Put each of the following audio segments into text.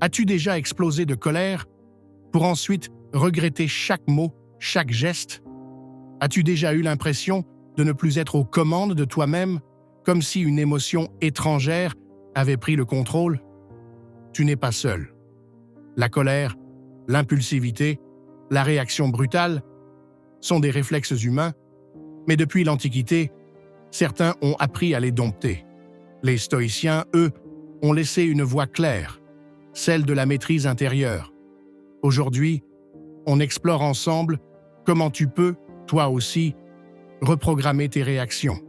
As-tu déjà explosé de colère pour ensuite regretter chaque mot, chaque geste? As-tu déjà eu l'impression de ne plus être aux commandes de toi-même, comme si une émotion étrangère avait pris le contrôle? Tu n'es pas seul. La colère, l'impulsivité, la réaction brutale sont des réflexes humains, mais depuis l'Antiquité, certains ont appris à les dompter. Les stoïciens, eux, ont laissé une voie claire, celle de la maîtrise intérieure. Aujourd'hui, on explore ensemble comment tu peux, toi aussi, reprogrammer tes réactions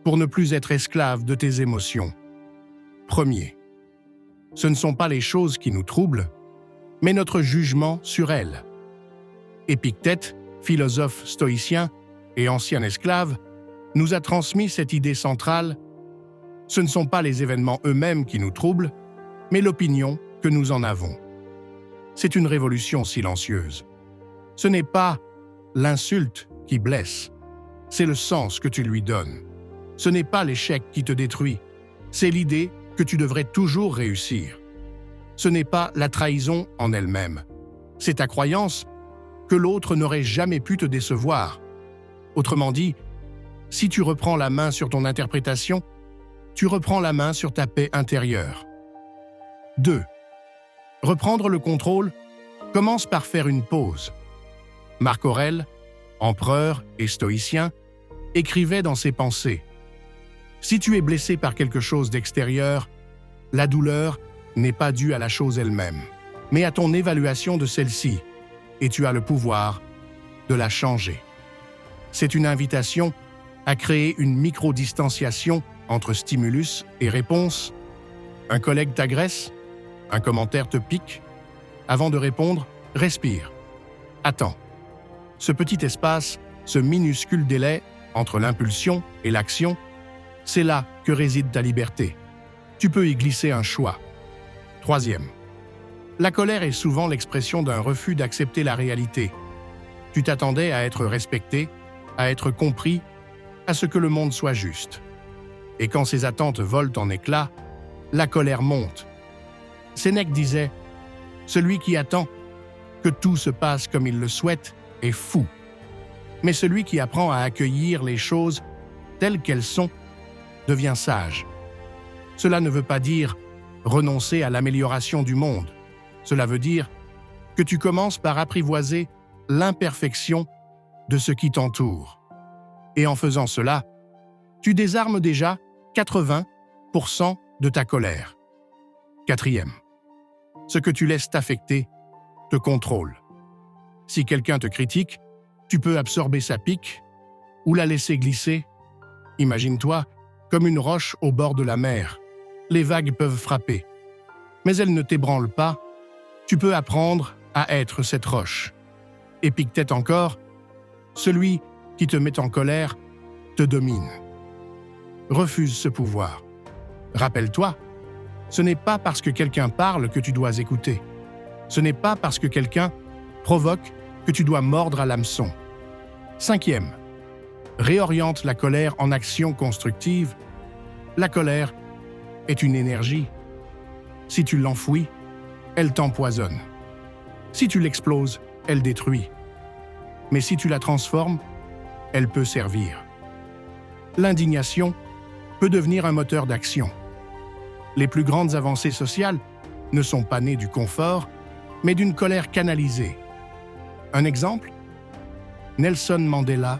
pour ne plus être esclave de tes émotions. Premier, ce ne sont pas les choses qui nous troublent, mais notre jugement sur elles. Épictète, philosophe stoïcien et ancien esclave, nous a transmis cette idée centrale: ce ne sont pas les événements eux-mêmes qui nous troublent, mais l'opinion que nous en avons. C'est une révolution silencieuse. Ce n'est pas l'insulte qui blesse, c'est le sens que tu lui donnes. Ce n'est pas l'échec qui te détruit, c'est l'idée que tu devrais toujours réussir. Ce n'est pas la trahison en elle-même, c'est ta croyance que l'autre n'aurait jamais pu te décevoir. Autrement dit, si tu reprends la main sur ton interprétation, tu reprends la main sur ta paix intérieure. 2. Reprendre le contrôle commence par faire une pause. Marc Aurèle, empereur et stoïcien, écrivait dans ses pensées: si tu es blessé par quelque chose d'extérieur, la douleur n'est pas due à la chose elle-même, mais à ton évaluation de celle-ci, et tu as le pouvoir de la changer. C'est une invitation à créer une micro-distanciation entre stimulus et réponse. Un collègue t'agresse, un commentaire te pique. Avant de répondre, respire. Attends. Ce petit espace, ce minuscule délai entre l'impulsion et l'action, c'est là que réside ta liberté. Tu peux y glisser un choix. Troisième. La colère est souvent l'expression d'un refus d'accepter la réalité. Tu t'attendais à être respecté, à être compris, à ce que le monde soit juste. Et quand ces attentes volent en éclats, la colère monte. Sénèque disait: « Celui qui attend que tout se passe comme il le souhaite est fou. Mais celui qui apprend à accueillir les choses telles qu'elles sont devient sage. » Cela ne veut pas dire renoncer à l'amélioration du monde. Cela veut dire que tu commences par apprivoiser l'imperfection de ce qui t'entoure. Et en faisant cela, tu désarmes déjà 80% de ta colère. Quatrième, ce que tu laisses t'affecter te contrôle. Si quelqu'un te critique, tu peux absorber sa pique ou la laisser glisser. Imagine-toi comme une roche au bord de la mer. Les vagues peuvent frapper, mais elles ne t'ébranlent pas. Tu peux apprendre à être cette roche. Épictète encore: celui qui te met en colère te domine. Refuse ce pouvoir. Rappelle-toi, ce n'est pas parce que quelqu'un parle que tu dois écouter. Ce n'est pas parce que quelqu'un provoque que tu dois mordre à l'hameçon. Cinquième, réoriente la colère en action constructive. La colère est une énergie. Si tu l'enfouis, elle t'empoisonne. Si tu l'exploses, elle détruit. Mais si tu la transformes, elle peut servir. L'indignation peut devenir un moteur d'action. Les plus grandes avancées sociales ne sont pas nées du confort, mais d'une colère canalisée. Un exemple? Nelson Mandela,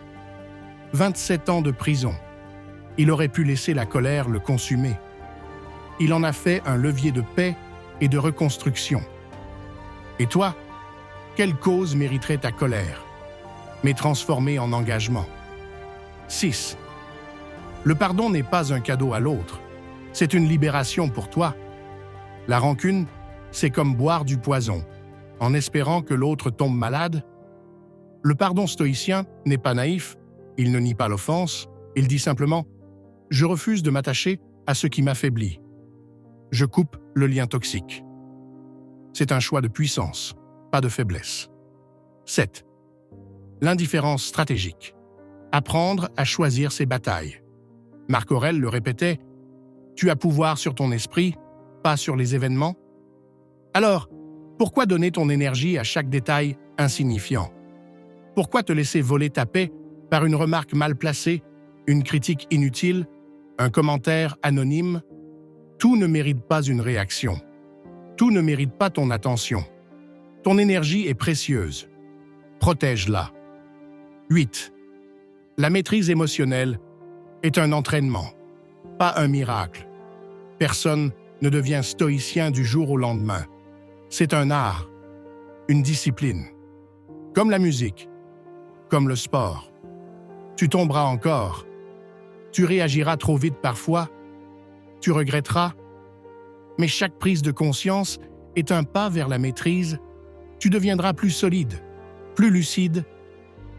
27 ans de prison. Il aurait pu laisser la colère le consumer. Il en a fait un levier de paix et de reconstruction. Et toi, quelle cause mériterait ta colère, mais transformée en engagement? 6. Le pardon n'est pas un cadeau à l'autre, c'est une libération pour toi. La rancune, c'est comme boire du poison, en espérant que l'autre tombe malade. Le pardon stoïcien n'est pas naïf, il ne nie pas l'offense, il dit simplement: « Je refuse de m'attacher à ce qui m'affaiblit. Je coupe le lien toxique. » C'est un choix de puissance, pas de faiblesse. 7. L'indifférence stratégique. Apprendre à choisir ses batailles. Marc Aurèle le répétait: « Tu as pouvoir sur ton esprit, pas sur les événements. » Alors, pourquoi donner ton énergie à chaque détail insignifiant? Pourquoi te laisser voler ta paix par une remarque mal placée, une critique inutile, un commentaire anonyme? Tout ne mérite pas une réaction. Tout ne mérite pas ton attention. Ton énergie est précieuse. Protège-la. 8. La maîtrise émotionnelle est un entraînement, pas un miracle. Personne ne devient stoïcien du jour au lendemain. C'est un art, une discipline. Comme la musique, comme le sport. Tu tomberas encore. Tu réagiras trop vite parfois. Tu regretteras. Mais chaque prise de conscience est un pas vers la maîtrise. Tu deviendras plus solide, plus lucide,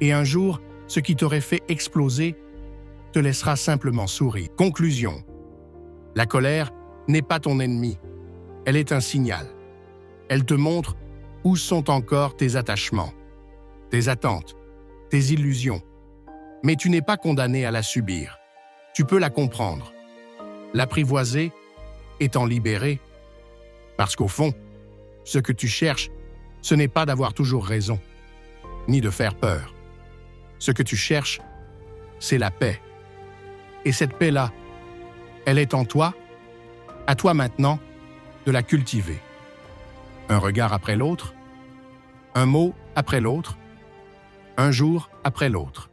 et un jour, ce qui t'aurait fait exploser te laissera simplement sourire. Conclusion. La colère n'est pas ton ennemi. Elle est un signal. Elle te montre où sont encore tes attachements, tes attentes, tes illusions. Mais tu n'es pas condamné à la subir. Tu peux la comprendre, l'apprivoiser et t'en libérer. Parce qu'au fond, ce que tu cherches, ce n'est pas d'avoir toujours raison, ni de faire peur. Ce que tu cherches, c'est la paix. Et cette paix-là, elle est en toi, à toi maintenant de la cultiver. Un regard après l'autre, un mot après l'autre, un jour après l'autre.